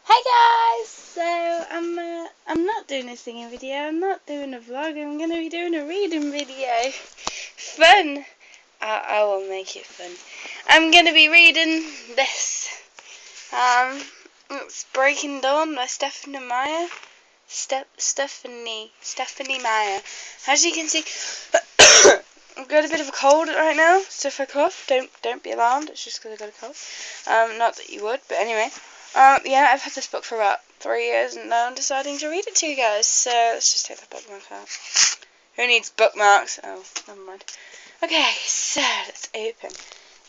Hey guys! So I'm not doing a singing video. I'm not doing a vlog. I'm gonna be doing a reading video. Fun. I will make it fun. I'm gonna be reading this. It's Breaking Dawn by Stephanie Meyer. Stephanie Meyer. As you can see, I've got a bit of a cold right now. So if I cough, don't be alarmed. It's just because I got a cold. Not that you would, but anyway. Yeah, I've had this book for about 3 years, and now I'm deciding to read it to you guys. So let's just take the bookmark out. Who needs bookmarks? Oh, never mind. Okay, so let's open.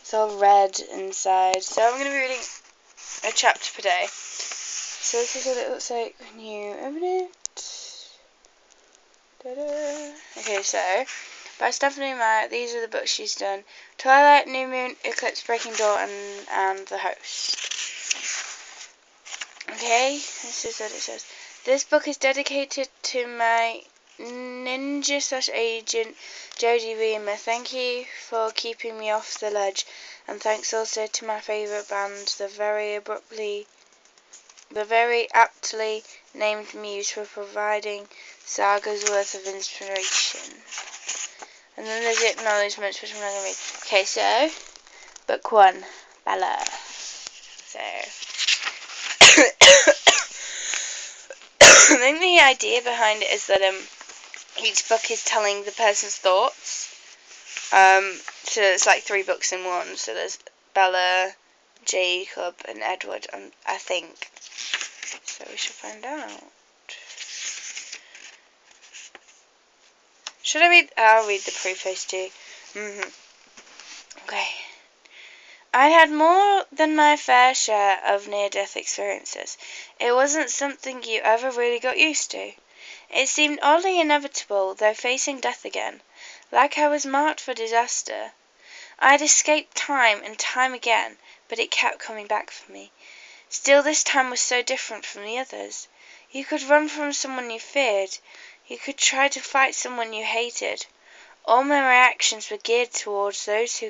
It's all red inside. So I'm going to be reading a chapter per day. So this is what it looks like when you open it. Ta-da. Okay, so by Stephanie Meyer, these are the books she's done: Twilight, New Moon, Eclipse, Breaking Dawn, and The Host. Okay, this is what it says. This book is dedicated to my ninja/agent, Jodie Reamer. Thank you for keeping me off the ledge, and thanks also to my favourite band, the very aptly named Muse, for providing sagas worth of inspiration. And then there's the acknowledgements, which I'm not going to read. Okay, so, book 1, Bella. So, I think the idea behind it is that each book is telling the person's thoughts. So it's like 3 books in one. So there's Bella, Jacob, and Edward, I think. So we should find out. Should I read? I'll read the preface too. Okay. I had more than my fair share of near-death experiences. It wasn't something you ever really got used to. It seemed oddly inevitable, though facing death again, like I was marked for disaster. I had escaped time and time again, but it kept coming back for me. Still, this time was so different from the others. You could run from someone you feared. You could try to fight someone you hated. All my reactions were geared towards those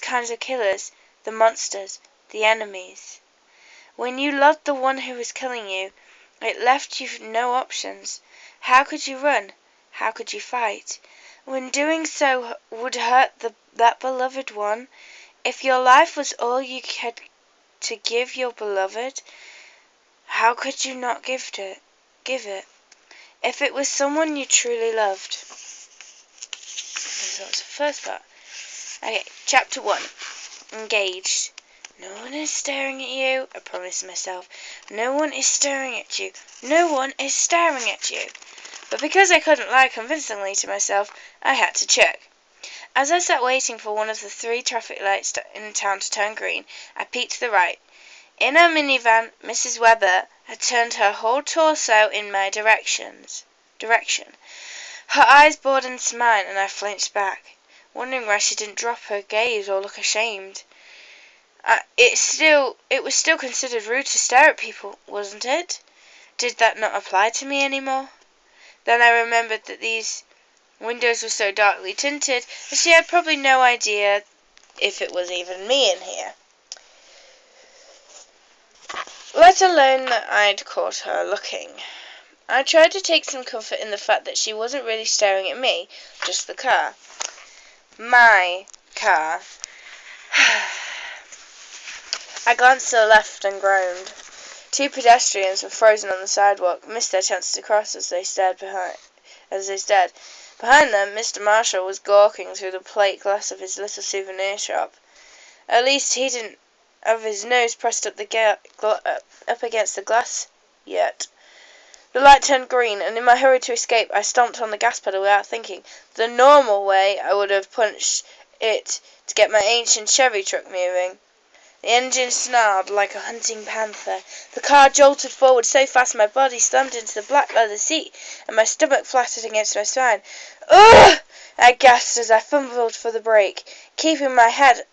kinds of killers, the monsters, the enemies. When you loved the one who was killing you, it left you no options. How could you run? How could you fight? When doing so would hurt that beloved one, if your life was all you had to give your beloved, how could you not give it? If it was someone you truly loved. So that's the first part. Okay, chapter 1. Engaged. No one is staring at you, I promised myself. No one is staring at you. No one is staring at you. But because I couldn't lie convincingly to myself, I had to check. As I sat waiting for one of the 3 traffic lights in town to turn green, I peeked to the right. In her minivan, Mrs. Webber had turned her whole torso in my direction. Her eyes bored into mine, and I flinched back, wondering why she didn't drop her gaze or look ashamed. It was still considered rude to stare at people, wasn't it? Did that not apply to me anymore? Then I remembered that these windows were so darkly tinted that she had probably no idea if it was even me in here. Let alone that I'd caught her looking. I tried to take some comfort in the fact that she wasn't really staring at me, just the car. My car. I glanced to the left and groaned. 2 pedestrians were frozen on the sidewalk, missed their chance to cross as they stared. Behind them, Mr. Marshall was gawking through the plate glass of his little souvenir shop. At least he didn't have his nose pressed up against the glass yet. The light turned green, and in my hurry to escape, I stomped on the gas pedal without thinking. The normal way, I would have punched it to get my ancient Chevy truck moving. The engine snarled like a hunting panther. The car jolted forward so fast my body slammed into the black leather seat, and my stomach flattened against my spine. Ugh! I gasped as I fumbled for the brake. Keeping my head,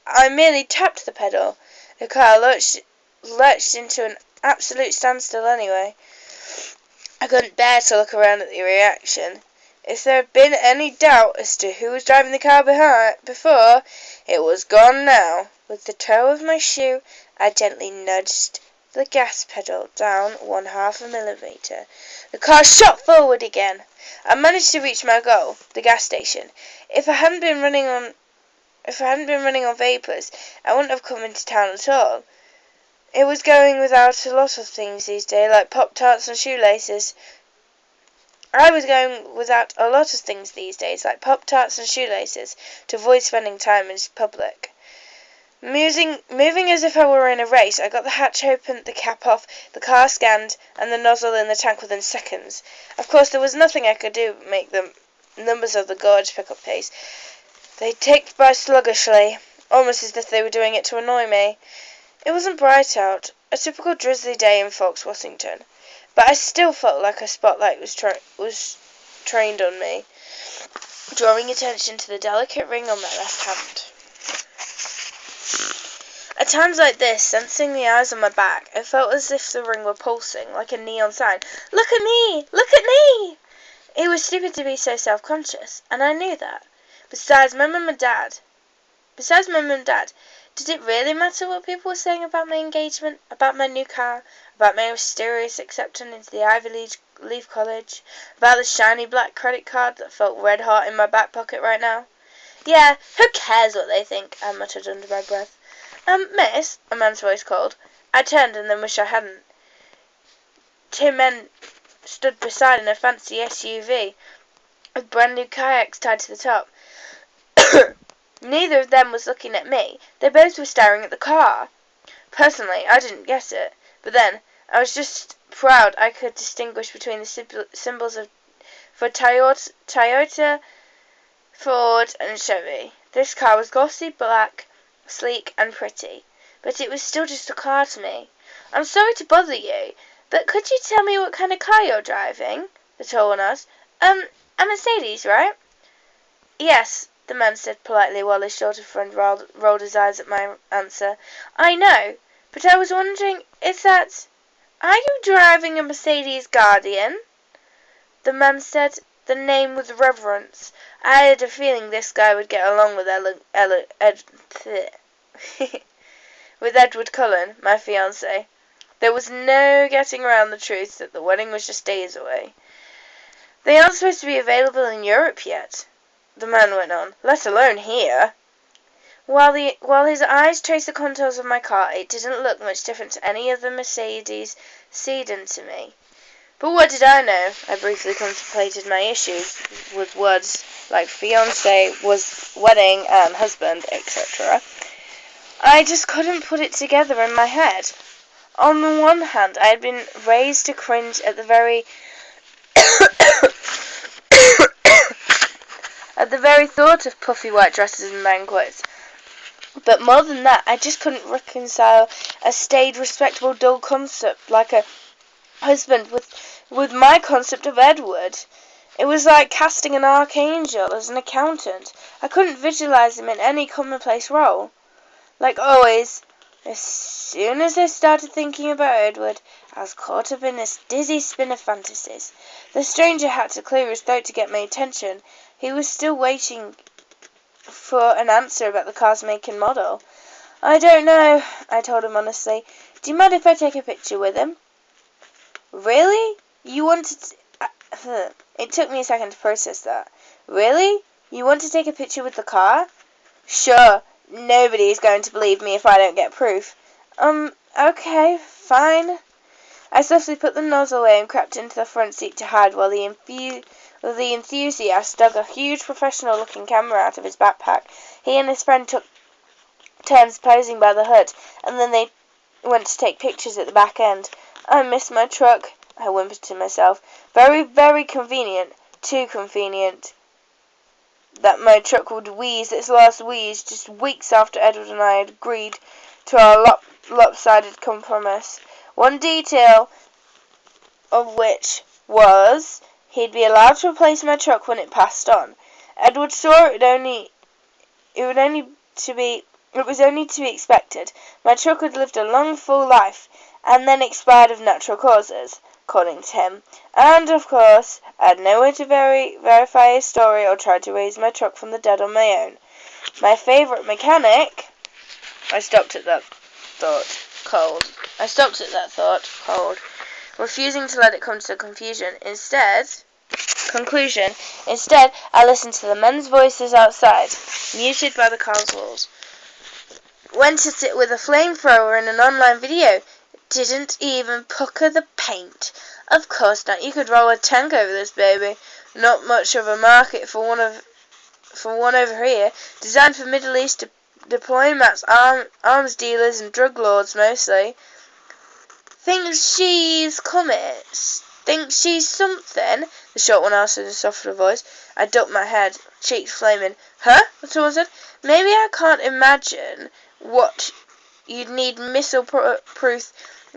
I merely tapped the pedal. The car lurched into an absolute standstill anyway. I couldn't bear to look around at the reaction. If there had been any doubt as to who was driving the car before, it was gone now. With the toe of my shoe, I gently nudged the gas pedal down 1/2 millimeter. The car shot forward again. I managed to reach my goal, the gas station. If I hadn't been running on vapors, I wouldn't have come into town at all. It was going without a lot of things these days, like Pop-Tarts and shoelaces. I was going without a lot of things these days, like Pop-Tarts and shoelaces, to avoid spending time in public. Moving as if I were in a race, I got the hatch open, the cap off, the car scanned, and the nozzle in the tank within seconds. Of course, there was nothing I could do but make the numbers of the gorge pick up pace. They ticked by sluggishly, almost as if they were doing it to annoy me. It wasn't bright out, a typical drizzly day in Fawkes, Washington, but I still felt like a spotlight was trained on me, drawing attention to the delicate ring on my left hand. At times like this, sensing the eyes on my back, I felt as if the ring were pulsing, like a neon sign. Look at me! Look at me! It was stupid to be so self-conscious, and I knew that. Besides my mum and dad, did it really matter what people were saying about my engagement, about my new car, about my mysterious acceptance into the Ivy Leaf College, about the shiny black credit card that felt red hot in my back pocket right now? Yeah, who cares what they think, I muttered under my breath. Miss, a man's voice called. I turned and then wished I hadn't. 2 men stood beside in a fancy SUV, with brand new kayaks tied to the top. Neither of them was looking at me. They both were staring at the car. Personally, I didn't get it. But then, I was just proud I could distinguish between the symbols for Toyota, Ford, and Chevy. This car was glossy black, sleek and pretty, but it was still just a car to me. I'm sorry to bother you, but could you tell me what kind of car you're driving? The tall one asked. A Mercedes, right? Yes, the man said politely while his shorter friend rolled his eyes at my answer. I know, but I was wondering, are you driving a Mercedes Guardian? The man said the name with reverence. I had a feeling this guy would get along with with Edward Cullen, my fiancé. There was no getting around the truth that the wedding was just days away. They aren't supposed to be available in Europe yet, the man went on, let alone here. While his eyes traced the contours of my car, it didn't look much different to any other Mercedes sedan to me. But what did I know? I briefly contemplated my issues with words like fiancé, wedding, and husband, etc. I just couldn't put it together in my head. On the one hand, I had been raised to cringe at the very thought of puffy white dresses and banquets. But more than that, I just couldn't reconcile a staid, respectable, dull concept like a husband with my concept of Edward. It was like casting an archangel as an accountant. I couldn't visualize him in any commonplace role. Like always, as soon as I started thinking about Edward, I was caught up in this dizzy spin of fantasies. The stranger had to clear his throat to get my attention. He was still waiting for an answer about the car's make and model. I don't know, I told him honestly. Do you mind if I take a picture with him? Really? You wanted to... It took me a second to process that. Really? You want to take a picture with the car? Sure. Nobody is going to believe me if I don't get proof. Okay, fine. I softly put the nozzle away and crept into the front seat to hide while the enthusiast dug a huge professional-looking camera out of his backpack. He and his friend took turns posing by the hood, and then they went to take pictures at the back end. I miss my truck, I whimpered to myself. Very, very convenient. Too convenient that my truck would wheeze its last wheeze just weeks after Edward and I had agreed to our lopsided compromise. One detail of which was he'd be allowed to replace my truck when it passed on. Edward saw it was only to be expected. My truck had lived a long, full life, and then expired of natural causes, according to him. And, of course, I had no way to verify his story or try to raise my truck from the dead on my own. My favourite mechanic... I stopped at that thought. cold. I stopped at that thought, cold, refusing to let it come to conclusion. Instead, I listened to the men's voices outside, muted by the car's walls. Went at it with a flamethrower in an online video. Didn't even pucker the paint. Of course not. You could roll a tank over this baby. Not much of a market for one over here. Designed for Middle East diplomats, arms dealers, and drug lords mostly. Thinks she's something? The short one asked in a softer voice. I ducked my head, cheeks flaming. Huh? Someone said. Maybe I can't imagine what you'd need missile-proof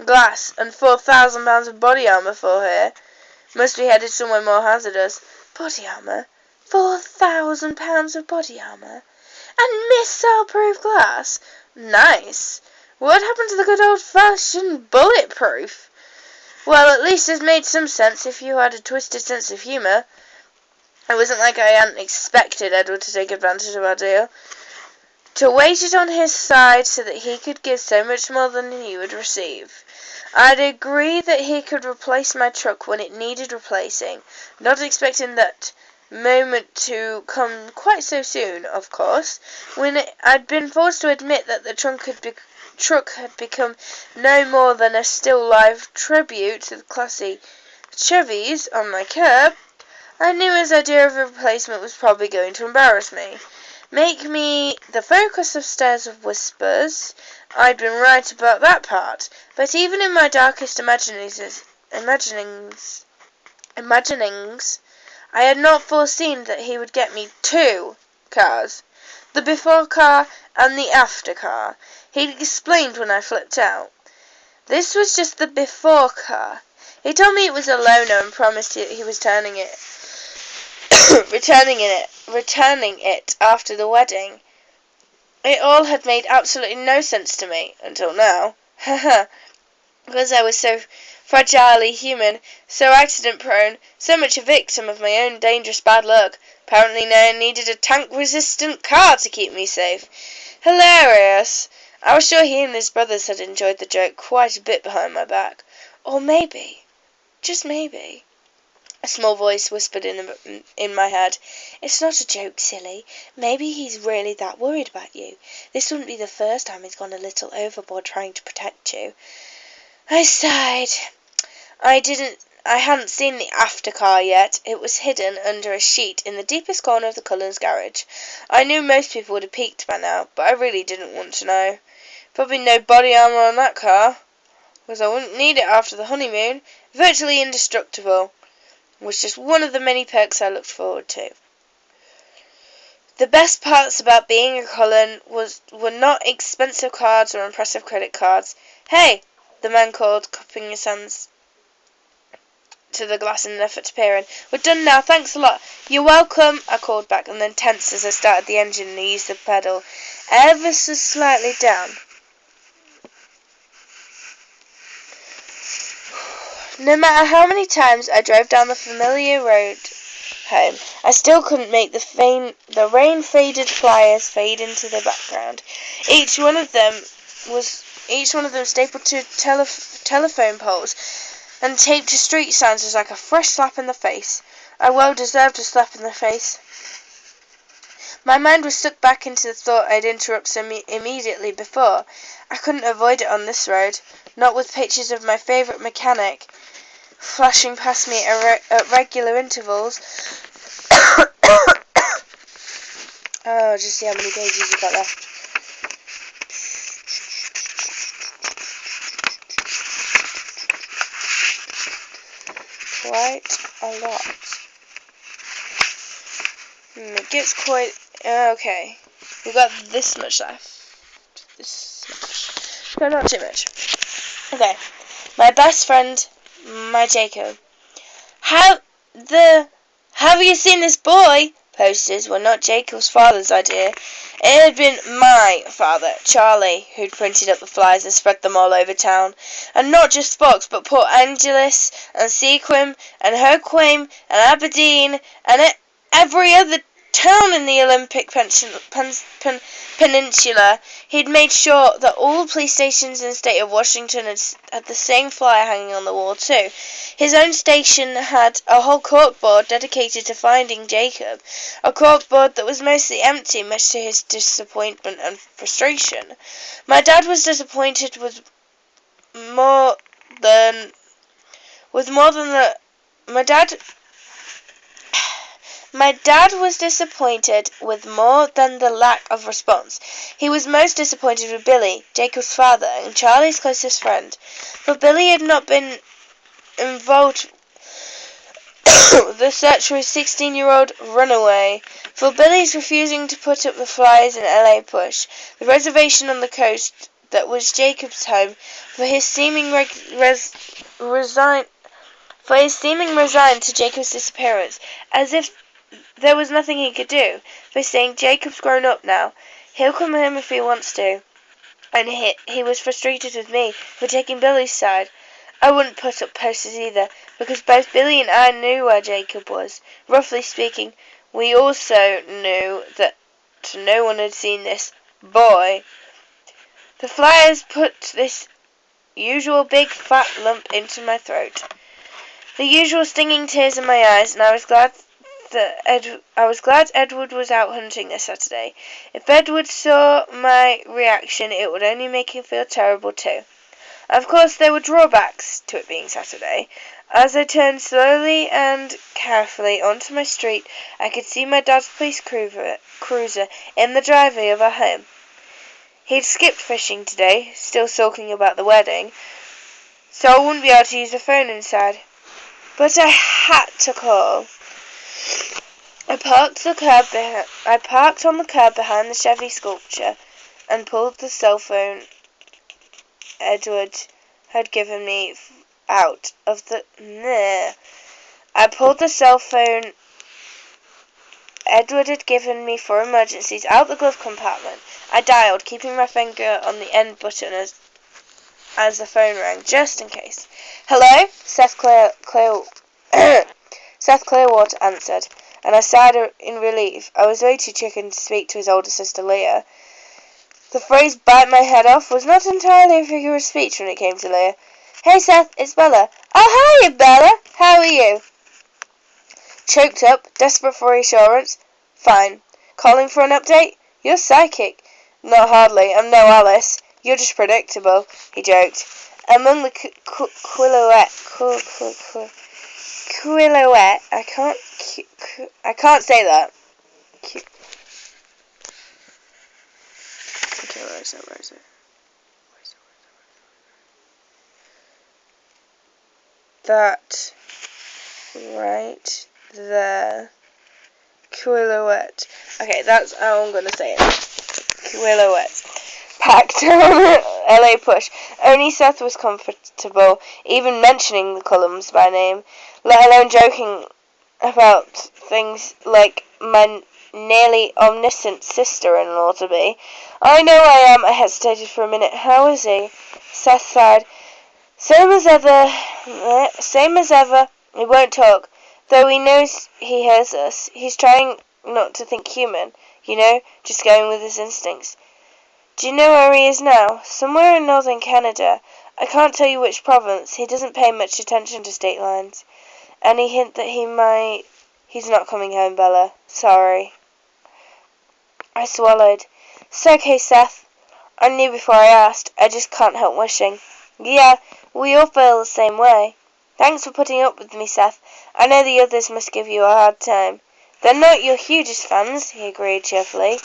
glass and 4,000 pounds of body armour for here. Must be headed somewhere more hazardous. Body armour? 4,000 pounds of body armour? And missile-proof glass? Nice. What happened to the good old-fashioned bulletproof? Well, at least it made some sense if you had a twisted sense of humour. It wasn't like I hadn't expected Edward to take advantage of our deal. To weight it on his side so that he could give so much more than he would receive. I'd agree that he could replace my truck when it needed replacing, not expecting that moment to come quite so soon, of course, when I'd been forced to admit that the truck had become no more than a still-life tribute to the classy Chevys on my curb. I knew his idea of a replacement was probably going to embarrass me. Make me the focus of stares of whispers. I'd been right about that part, but even in my darkest imaginings, I had not foreseen that he would get me 2 cars, the before car and the after car. He'd explained when I flipped out. This was just the before car. He told me it was a loaner and promised he was returning it after the wedding. It all had made absolutely no sense to me, until now. Because I was so fragilely human, so accident-prone, so much a victim of my own dangerous bad luck. Apparently I needed a tank-resistant car to keep me safe. Hilarious. I was sure he and his brothers had enjoyed the joke quite a bit behind my back. Or maybe, just maybe, a small voice whispered in my head, It's not a joke, silly. Maybe he's really that worried about you. This wouldn't be the first time he's gone a little overboard trying to protect you. I sighed. I hadn't seen the after car yet. It was hidden under a sheet in the deepest corner of the Cullens' garage. I knew most people would have peeked by now, but I really didn't want to know. Probably no body armour on that car, because I wouldn't need it after the honeymoon. Virtually indestructible was just one of the many perks I looked forward to. The best parts about being a Cullen were not expensive cards or impressive credit cards. Hey, the man called, cupping his hands to the glass in an effort to peer in. We're done now, thanks a lot. You're welcome, I called back, and then tensed as I started the engine and eased the pedal ever so slightly down. No matter how many times I drove down the familiar road home, I still couldn't make the rain-faded flyers fade into the background. Each one of them stapled to telephone poles and taped to street signs was like a fresh slap in the face. I well deserved a slap in the face. My mind was sucked back into the thought I'd interrupt so immediately before. I couldn't avoid it on this road, not with pictures of my favourite mechanic flashing past me at regular intervals. Oh, just see how many pages you've got left. Quite a lot. It gets quite... okay. We've got this much left. This much. No, not too much. Okay. My best friend, my Jacob. Have you seen this boy? Posters were not Jacob's father's idea. It had been my father, Charlie, who'd printed up the flyers and spread them all over town. And not just Fox, but Port Angeles, and Sequim, and Herquame, and Aberdeen, and every other town in the Olympic Peninsula. He'd made sure that all the police stations in the state of Washington had the same flyer hanging on the wall too. His own station had a whole corkboard dedicated to finding Jacob, a corkboard that was mostly empty, much to his disappointment and frustration. My dad was disappointed with more than the My dad was disappointed with more than the lack of response. He was most disappointed with Billy, Jacob's father, and Charlie's closest friend. For Billy had not been involved with the search for his 16-year-old runaway. For Billy's refusing to put up the flyers in LA Push, the reservation on the coast that was Jacob's home, for his seeming resigned to Jacob's disappearance, as if there was nothing he could do, by saying Jacob's grown up now. He'll come home if he wants to. And he was frustrated with me for taking Billy's side. I wouldn't put up posters either, because both Billy and I knew where Jacob was. Roughly speaking, we also knew that no one had seen this boy. The flyers put this usual big fat lump into my throat, the usual stinging tears in my eyes, and I was glad Edward was out hunting this Saturday. If Edward saw my reaction, it would only make him feel terrible too. Of course, there were drawbacks to it being Saturday. As I turned slowly and carefully onto my street, I could see my dad's police cruiser in the driveway of our home. He'd skipped fishing today, still sulking about the wedding, so I wouldn't be able to use the phone inside. But I had to call. I parked on the curb behind the Chevy sculpture and pulled the cell phone Edward had given me out of the... I pulled the cell phone Edward had given me for emergencies out the glove compartment. I dialed, keeping my finger on the end button as the phone rang, just in case. Hello? Seth Clearwater answered, and I sighed in relief. I was way too chicken to speak to his older sister Leah. The phrase "bite my head off" was not entirely a figure of speech when it came to Leah. Hey Seth, it's Bella. Oh, hiya Bella, how are you? Choked up, desperate for reassurance. Fine. Calling for an update? You're psychic. Not hardly, I'm no Alice. You're just predictable, he joked. Among the Quillouette, I can't say that. Okay, where is it? That right there. Quillouette. Okay, that's how I'm gonna say it. Quillouette. Packed on LA Push. Only Seth was comfortable, even mentioning the Cullums by name, let alone joking about things like my nearly omniscient sister-in-law to be. I know I am. I hesitated for a minute. How is he? Seth sighed. Same as ever. He won't talk, though he knows he hears us. He's trying not to think human, just going with his instincts. Do you know where he is now? Somewhere in northern Canada. I can't tell you which province. He doesn't pay much attention to state lines. Any hint that he might... He's not coming home, Bella. Sorry. I swallowed. It's okay, Seth. I knew before I asked. I just can't help wishing. Yeah, we all feel the same way. Thanks for putting up with me, Seth. I know the others must give you a hard time. They're not your hugest fans, he agreed cheerfully.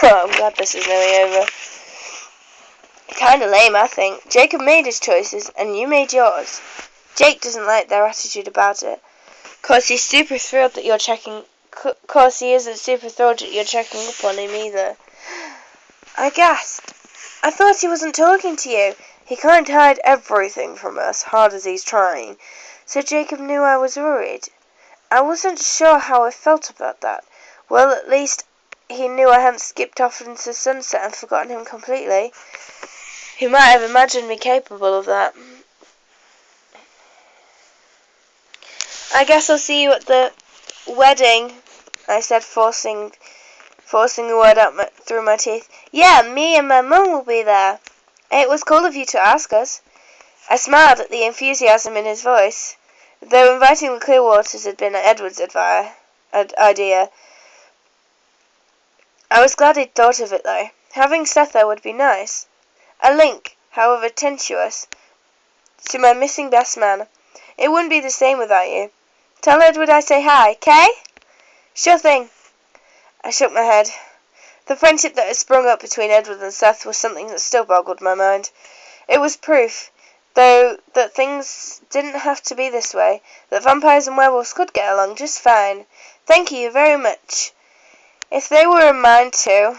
I'm glad this is nearly over. Kinda lame, I think. Jacob made his choices, and you made yours. Jake doesn't like their attitude about it. Course he isn't super thrilled that you're checking up on him either. I gasped. I thought he wasn't talking to you. He can't hide everything from us, hard as he's trying. So Jacob knew I was worried. I wasn't sure how I felt about that. Well, at least he knew I hadn't skipped off into the sunset and forgotten him completely. He might have imagined me capable of that. I guess I'll see you at the wedding, I said, forcing the word out through my teeth. Yeah, me and my mum will be there. It was cool of you to ask us. I smiled at the enthusiasm in his voice. Though inviting the Clearwaters had been Edward's idea, I was glad he'd thought of it, though. Having Seth there would be nice. A link, however tenuous, to my missing best man. It wouldn't be the same without you. Tell Edward I say hi, 'kay? Sure thing. I shook my head. The friendship that had sprung up between Edward and Seth was something that still boggled my mind. It was proof, though, that things didn't have to be this way, that vampires and werewolves could get along just fine. Thank you very much. If they were a mind to...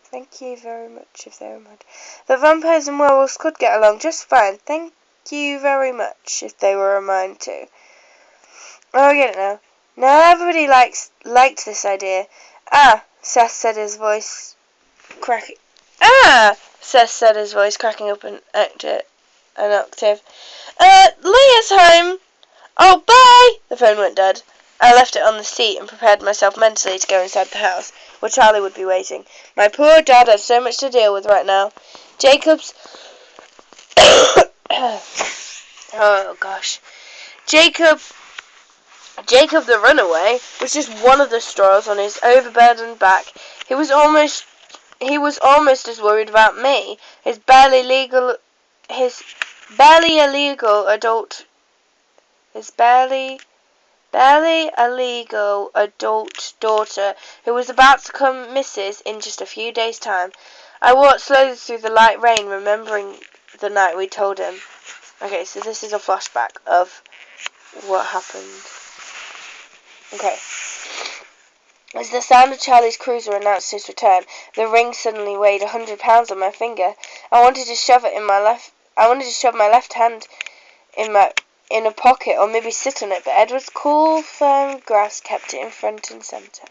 Thank you very much if they were a mind. The vampires and werewolves could get along just fine. Thank you very much if they were a mind to. Oh, I get it now. Now everybody liked this idea. Ah, Seth said, his voice cracking. Ah, Seth said, his voice cracking up an octave. Leah's home. Oh, bye. The phone went dead. I left it on the seat and prepared myself mentally to go inside the house, where Charlie would be waiting. My poor dad had so much to deal with right now. Jacob's... oh, gosh. Jacob the runaway was just one of the straws on his overburdened back. He was almost as worried about me, his barely illegal adult daughter, who was about to come Mrs. in just a few days' time. I walked slowly through the light rain, remembering the night we told him. Okay, so this is a flashback of what happened. Okay. As the sound of Charlie's cruiser announced his return, the ring suddenly weighed 100 pounds on my finger. I wanted to shove my left hand in a pocket, or maybe sit on it, but Edward's cool, firm grasp kept it in front and centre.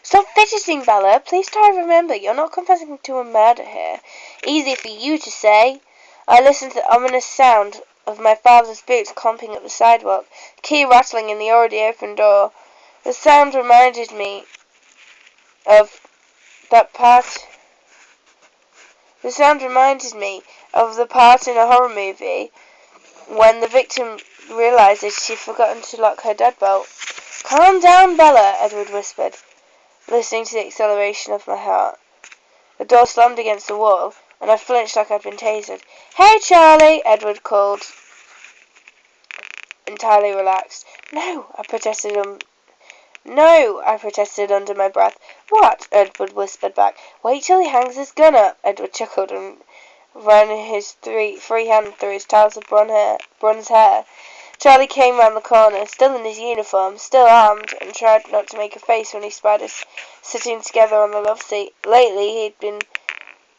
Stop fidgeting, Bella. Please try to remember, you're not confessing to a murder here. Easy for you to say. I listened to the ominous sound of my father's boots clomping up the sidewalk, the key rattling in the already open door. The sound reminded me of the part in a horror movie when the victim realizes she'd forgotten to lock her deadbolt. Calm down, Bella, Edward whispered, listening to the acceleration of my heart. The door slammed against the wall, and I flinched like I'd been tasered. Hey, Charlie, Edward called, entirely relaxed. No, I protested under my breath. What? Edward whispered back. Wait till he hangs his gun up. Edward chuckled and ran his free hand through his tiles of bronze hair. Charlie came round the corner, still in his uniform, still armed, and tried not to make a face when he spied us sitting together on the love seat. Lately, he'd been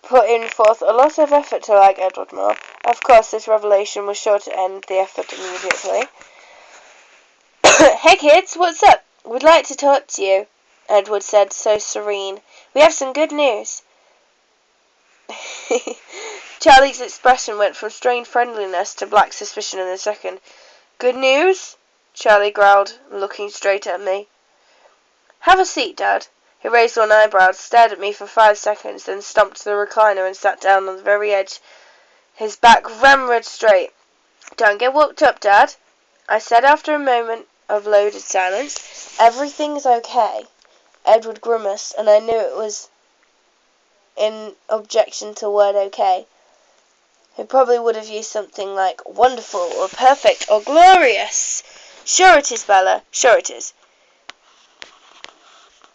putting forth a lot of effort to like Edward more. Of course, this revelation was sure to end the effort immediately. Hey, kids, what's up? We'd like to talk to you, Edward said, so serene. We have some good news. Charlie's expression went from strained friendliness to black suspicion in a second. Good news? Charlie growled, looking straight at me. Have a seat, Dad. He raised one eyebrow, stared at me for 5 seconds, then stomped to the recliner and sat down on the very edge, his back ramrod straight. Don't get worked up, Dad, I said after a moment of loaded silence. Everything's okay. Edward grimaced, and I knew it was in objection to the word okay. He probably would have used something like wonderful or perfect or glorious. Sure it is, Bella. Sure it is.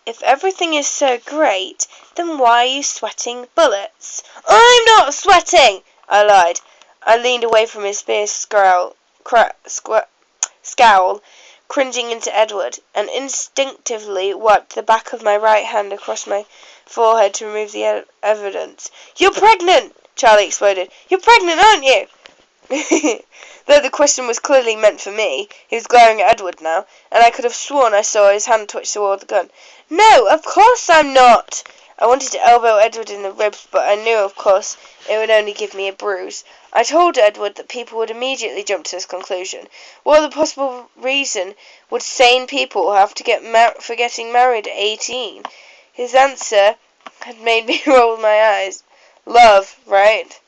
If everything is so great, then why are you sweating bullets? I'm not sweating, I lied. I leaned away from his fierce scowl, cringing into Edward, and instinctively wiped the back of my right hand across my forehead to remove the evidence. You're pregnant! Charlie exploded. You're pregnant, aren't you? Though the question was clearly meant for me, he was glaring at Edward now, and I could have sworn I saw his hand twitch toward the gun. No, of course I'm not! I wanted to elbow Edward in the ribs, but I knew, of course, it would only give me a bruise. I told Edward that people would immediately jump to this conclusion. What other possible reason would sane people have to for getting married at 18? His answer had made me roll my eyes. Love, right?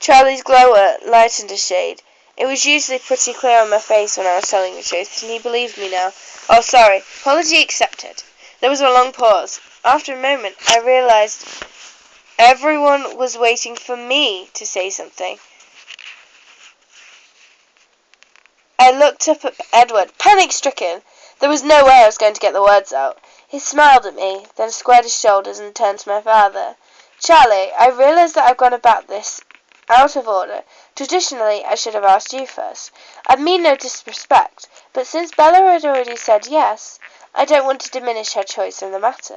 Charlie's glower lightened a shade. It was usually pretty clear on my face when I was telling the truth, and he believed me now. Oh, sorry. Apology accepted. There was a long pause. After a moment, I realized everyone was waiting for me to say something. I looked up at Edward, panic-stricken. There was no way I was going to get the words out. He smiled at me, then squared his shoulders and turned to my father. Charlie, I realize that I've gone about this out of order. Traditionally, I should have asked you first. I mean no disrespect, but since Bella had already said yes, I don't want to diminish her choice in the matter.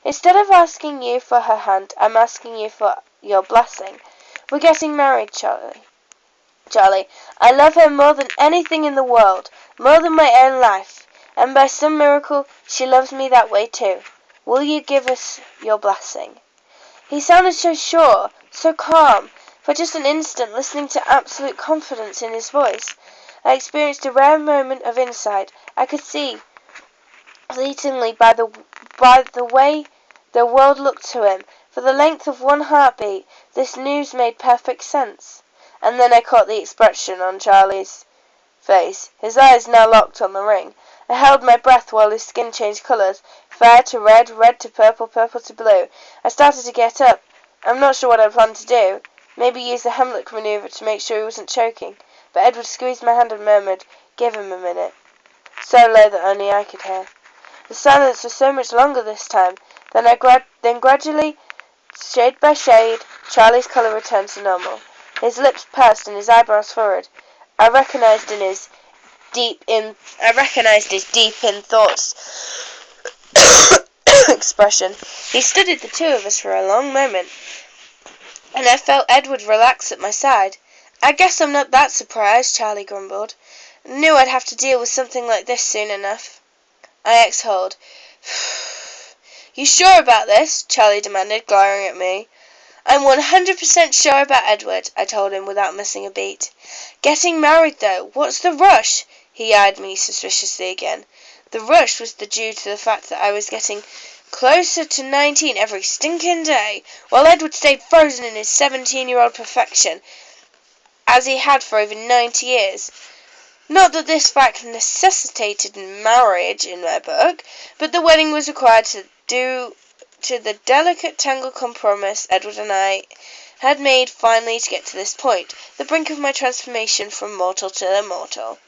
Instead of asking you for her hand, I'm asking you for your blessing. We're getting married, Charlie. Charlie, I love her more than anything in the world, more than my own life, and by some miracle, she loves me that way too. Will you give us your blessing? He sounded so sure, so calm. For just an instant, listening to absolute confidence in his voice, I experienced a rare moment of insight. I could see, fleetingly, by the way the world looked to him, for the length of one heartbeat, this news made perfect sense. And then I caught the expression on Charlie's face, his eyes now locked on the ring. I held my breath while his skin changed colours, fair to red, red to purple, purple to blue. I started to get up. I'm not sure what I planned to do. Maybe use the Heimlich manoeuvre to make sure he wasn't choking. But Edward squeezed my hand and murmured, "Give him a minute," so low that only I could hear. The silence was so much longer this time. Then gradually, shade by shade, Charlie's colour returned to normal. His lips pursed and his eyebrows furrowed. I recognized his deep in thoughts expression. He studied the two of us for a long moment, and I felt Edward relax at my side. "I guess I'm not that surprised," Charlie grumbled. "Knew I'd have to deal with something like this soon enough." I exhaled. "You sure about this?" Charlie demanded, glaring at me. "I'm 100% sure about Edward," I told him without missing a beat. "Getting married, though, what's the rush?" He eyed me suspiciously again. The rush was due to the fact that I was getting closer to 19 every stinking day, while Edward stayed frozen in his 17-year-old perfection, as he had for over 90 years. Not that this fact necessitated marriage in my book, but the wedding was required due to the delicate tangled compromise Edward and I had made finally to get to this point, the brink of my transformation from mortal to immortal.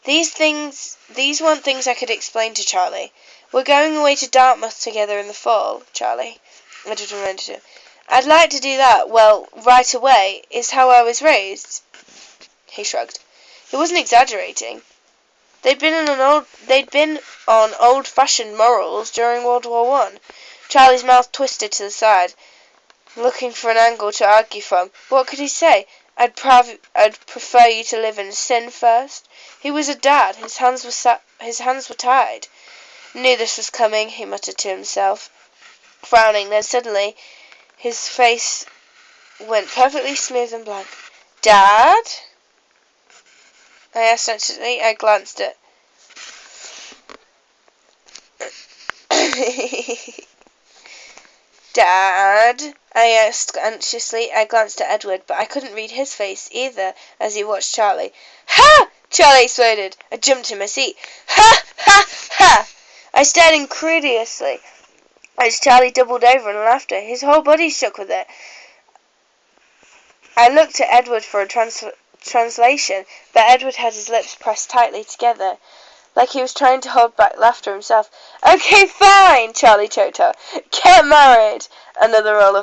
These weren't things I could explain to Charlie. "We're going away to Dartmouth together in the fall, Charlie," Edward reminded him. "I'd like to do that, well, right away. It's how I was raised." He shrugged. He wasn't exaggerating. They'd been on old-fashioned morals during World War One. Charlie's mouth twisted to the side, looking for an angle to argue from. What could he say? I'd prefer you to live in sin first. He was a dad. His hands were tied. "Knew this was coming," he muttered to himself, frowning. Then suddenly his face went perfectly smooth and blank. "Dad?" I asked anxiously. I glanced at "Dad?" I asked anxiously. I glanced at Edward, but I couldn't read his face either as he watched Charlie. "Ha!" Charlie exploded. I jumped in my seat. "Ha! Ha! Ha!" I stared incredulously as Charlie doubled over in laughter. His whole body shook with it. I looked at Edward for a translation, but Edward had his lips pressed tightly together, like he was trying to hold back laughter himself. "Okay, fine," Charlie choked out. "Get married." Another roll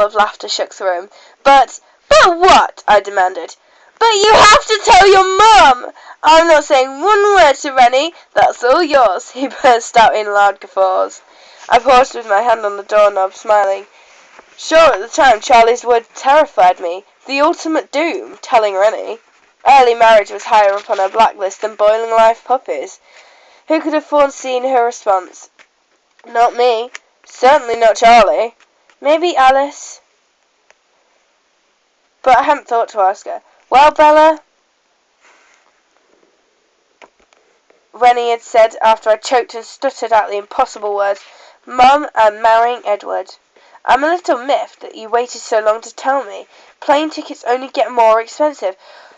of laughter shook the room. But what?" I demanded. "But you have to tell your mum." "I'm not saying one word to Rennie. That's all yours." He burst out in loud guffaws. I paused with my hand on the doorknob, smiling. Sure, at the time, Charlie's words terrified me. The ultimate doom, telling Rennie. Early marriage was higher up on her blacklist than boiling live puppies. Who could have foreseen her response? Not me. Certainly not Charlie. Maybe Alice. But I hadn't thought to ask her. Well, Bella, Rennie had said after I choked and stuttered out the impossible words, Mum, I'm marrying Edward. I'm a little miffed that you waited so long to tell me. Plane tickets only get more expensive.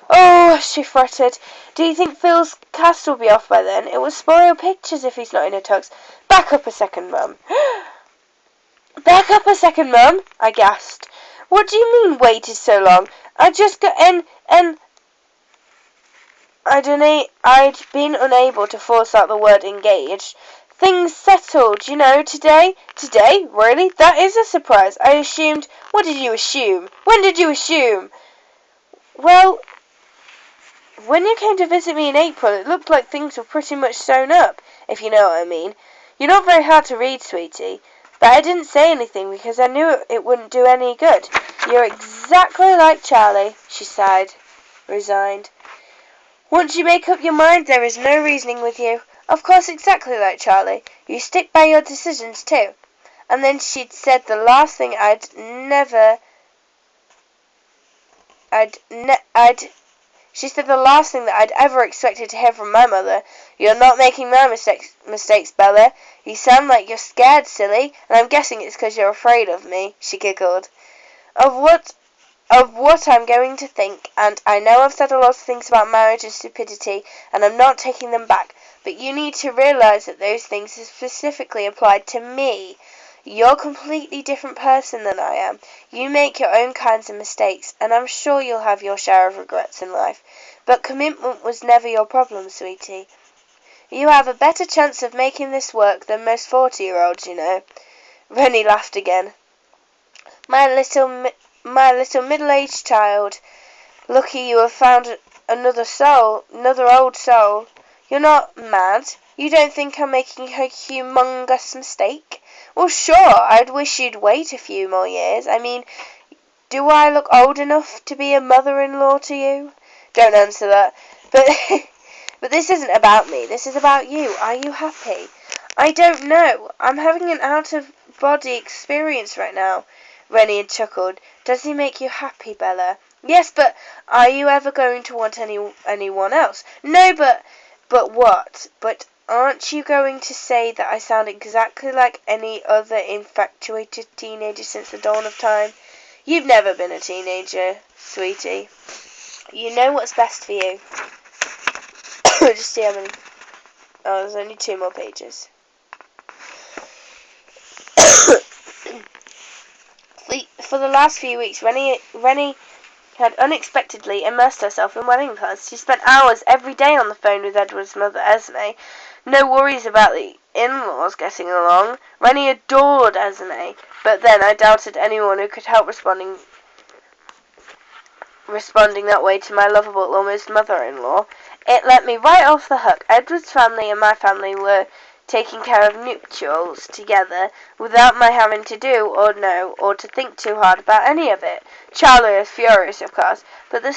Oh, she fretted. Do you think Phil's cast will be off by then? It will spoil pictures if he's not in a tux. Back up a second, Mum. Back up a second, Mum, I gasped. What do you mean waited so long? I just got in and I'd been unable to force out the word engaged. Things settled, you know, today. Today? Really? That is a surprise. I assumed... What did you assume? When did you assume? Well, when you came to visit me in April, it looked like things were pretty much sewn up, if you know what I mean. You're not very hard to read, sweetie. But I didn't say anything because I knew it wouldn't do any good. You're exactly like Charlie, she sighed, resigned. Once you make up your mind, there is no reasoning with you. Of course, exactly like Charlie. You stick by your decisions, too. And then she'd said the last thing she said the last thing that I'd ever expected to hear from my mother. You're not making my mistakes, Bella. You sound like you're scared, silly, and I'm guessing it's because you're afraid of me, she giggled. Of what I'm going to think, and I know I've said a lot of things about marriage and stupidity, and I'm not taking them back, but you need to realize that those things are specifically applied to me. You're a completely different person than I am. You make your own kinds of mistakes, and I'm sure you'll have your share of regrets in life. But commitment was never your problem, sweetie. You have a better chance of making this work than most 40-year-olds, you know. Rennie laughed again. My little middle-aged child. Lucky you have found another old soul. You're not mad. You don't think I'm making a humongous mistake? Well, sure, I'd wish you'd wait a few more years. I mean, do I look old enough to be a mother-in-law to you? Don't answer that. But but this isn't about me. This is about you. Are you happy? I don't know. I'm having an out-of-body experience right now. Rennie had chuckled. Does he make you happy, Bella? Yes, but are you ever going to want anyone else? No, but what? But aren't you going to say that I sound exactly like any other infatuated teenager since the dawn of time? You've never been a teenager, sweetie. You know what's best for you. Just see how many... Oh, there's only 2 more pages. For the last few weeks, Rennie had unexpectedly immersed herself in wedding plans. She spent hours every day on the phone with Edward's mother, Esme. No worries about the in-laws getting along. Rennie adored Esme, but then I doubted anyone who could help responding that way to my lovable almost mother-in-law. It let me right off the hook. Edward's family and my family were taking care of nuptials together without my having to do or know or to think too hard about any of it. Charlie was furious, of course, but the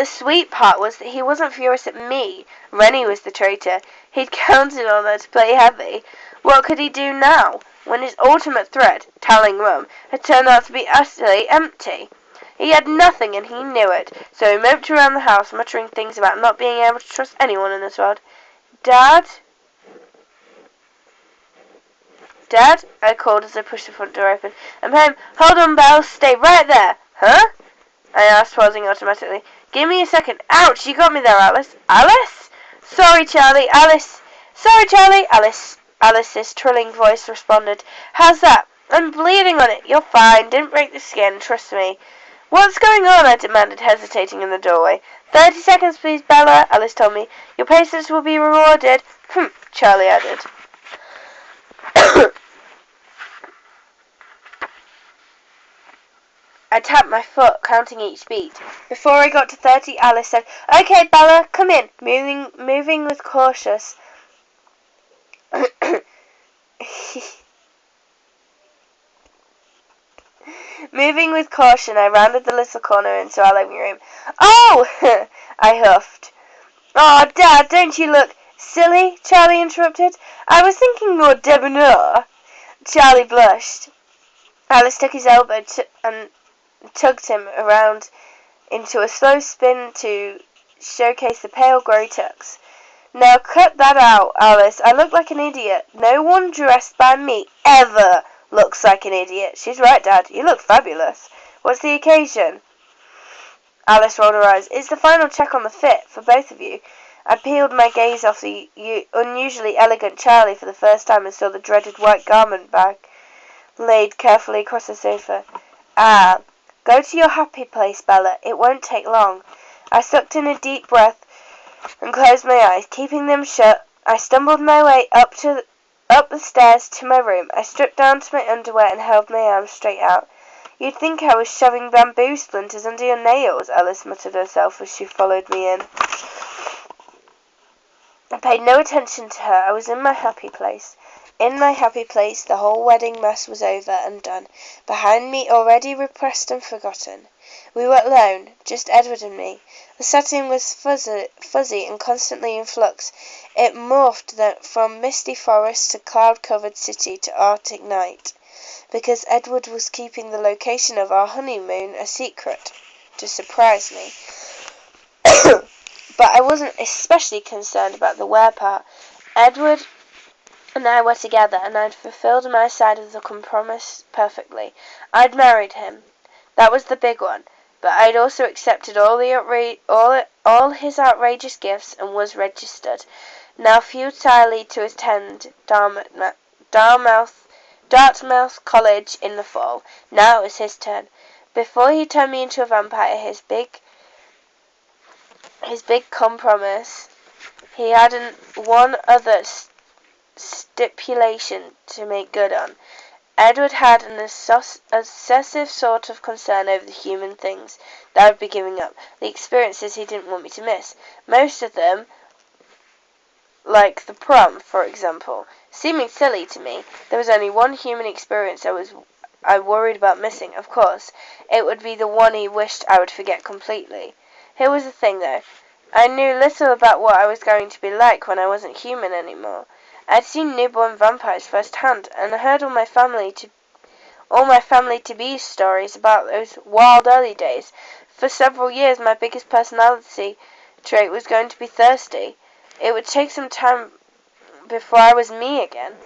sweet part was that he wasn't furious at me. Rennie was the traitor. He'd counted on her to play heavy. What could he do now, when his ultimate threat, telling Mum, had turned out to be utterly empty? He had nothing, and he knew it, so he moped around the house, muttering things about not being able to trust anyone in this world. Dad? Dad? I called as I pushed the front door open. I'm home. Hold on, Belle. Stay right there. Huh? I asked, pausing automatically. Give me a second. Ouch! You got me there, Alice. Alice? Sorry, Charlie. Alice. Sorry, Charlie. Alice's trilling voice responded. How's that? I'm bleeding on it. You're fine. Didn't break the skin. Trust me. What's going on? I demanded, hesitating in the doorway. 30 seconds, please, Bella, Alice told me. Your patience will be rewarded. Charlie added. I tapped my foot, counting each beat. Before I got to 30, Alice said, Okay, Bella, come in, moving with cautious. Moving with caution, I rounded the little corner into our living room. Oh! I huffed. Oh, Dad, don't you look silly? Charlie interrupted. I was thinking more debonair. Charlie blushed. Alice took his elbow and tugged him around into a slow spin to showcase the pale grey tux. Now cut that out, Alice. I look like an idiot. No one dressed by me ever looks like an idiot. She's right, Dad. You look fabulous. What's the occasion? Alice rolled her eyes. It's the final check on the fit for both of you. I peeled my gaze off the unusually elegant Charlie for the first time and saw the dreaded white garment bag laid carefully across the sofa. Ah, go to your happy place, Bella. It won't take long. I sucked in a deep breath and closed my eyes. Keeping them shut, I stumbled my way up the stairs to my room. I stripped down to my underwear and held my arms straight out. You'd think I was shoving bamboo splinters under your nails, Alice muttered herself as she followed me in. I paid no attention to her. I was in my happy place. In my happy place, the whole wedding mess was over and done. Behind me, already repressed and forgotten. We were alone, just Edward and me. The setting was fuzzy and constantly in flux. It morphed from misty forest to cloud-covered city to Arctic night, because Edward was keeping the location of our honeymoon a secret, to surprise me. But I wasn't especially concerned about the where part. Edward and I were together, and I'd fulfilled my side of the compromise perfectly. I'd married him. That was the big one. But I'd also accepted all his outrageous gifts and was registered, now futilely to attend Dartmouth College in the fall. Now it was his turn. Before he turned me into a vampire, his big compromise, he had one other stipulation to make good on. Edward had an obsessive sort of concern over the human things that I would be giving up, the experiences he didn't want me to miss. Most of them, like the prom, for example, seeming silly to me. There was only one human experience I worried about missing. Of course, it would be the one he wished I would forget completely. Here was the thing, though. I knew little about what I was going to be like when I wasn't human anymore. I'd seen newborn vampires firsthand, and I heard all my family to be stories about those wild early days. For several years, my biggest personality trait was going to be thirsty. It would take some time before I was me again,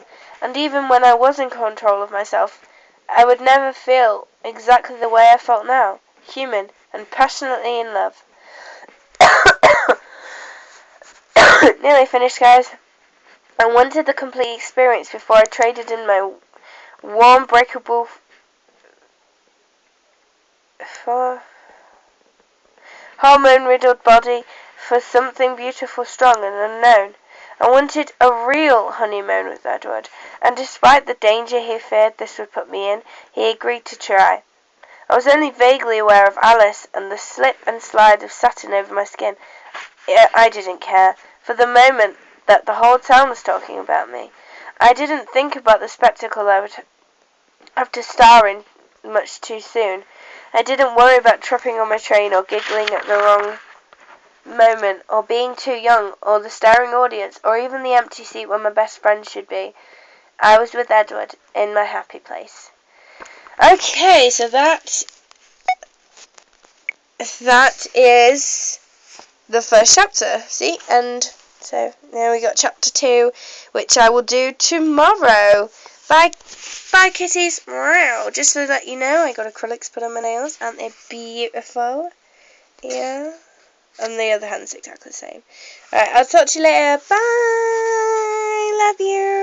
and even when I was in control of myself, I would never feel exactly the way I felt now, human and passionately in love. Nearly finished, guys. I wanted the complete experience before I traded in my warm, breakable hormone-riddled body for something beautiful, strong, and unknown. I wanted a real honeymoon with Edward, and despite the danger he feared this would put me in, he agreed to try. I was only vaguely aware of Alice and the slip and slide of satin over my skin. I didn't care, for the moment, that the whole town was talking about me. I didn't think about the spectacle I would have to star in much too soon. I didn't worry about tripping on my train or giggling at the wrong moment or being too young or the staring audience or even the empty seat where my best friend should be. I was with Edward in my happy place. Okay, so that is the first chapter, see? And so now we got chapter 2, which I will do tomorrow. Bye kitties. Just to let you know, I got acrylics put on my nails and they're beautiful. Yeah. On the other hand, it's exactly the same. Alright, I'll talk to you later. Bye. Love you.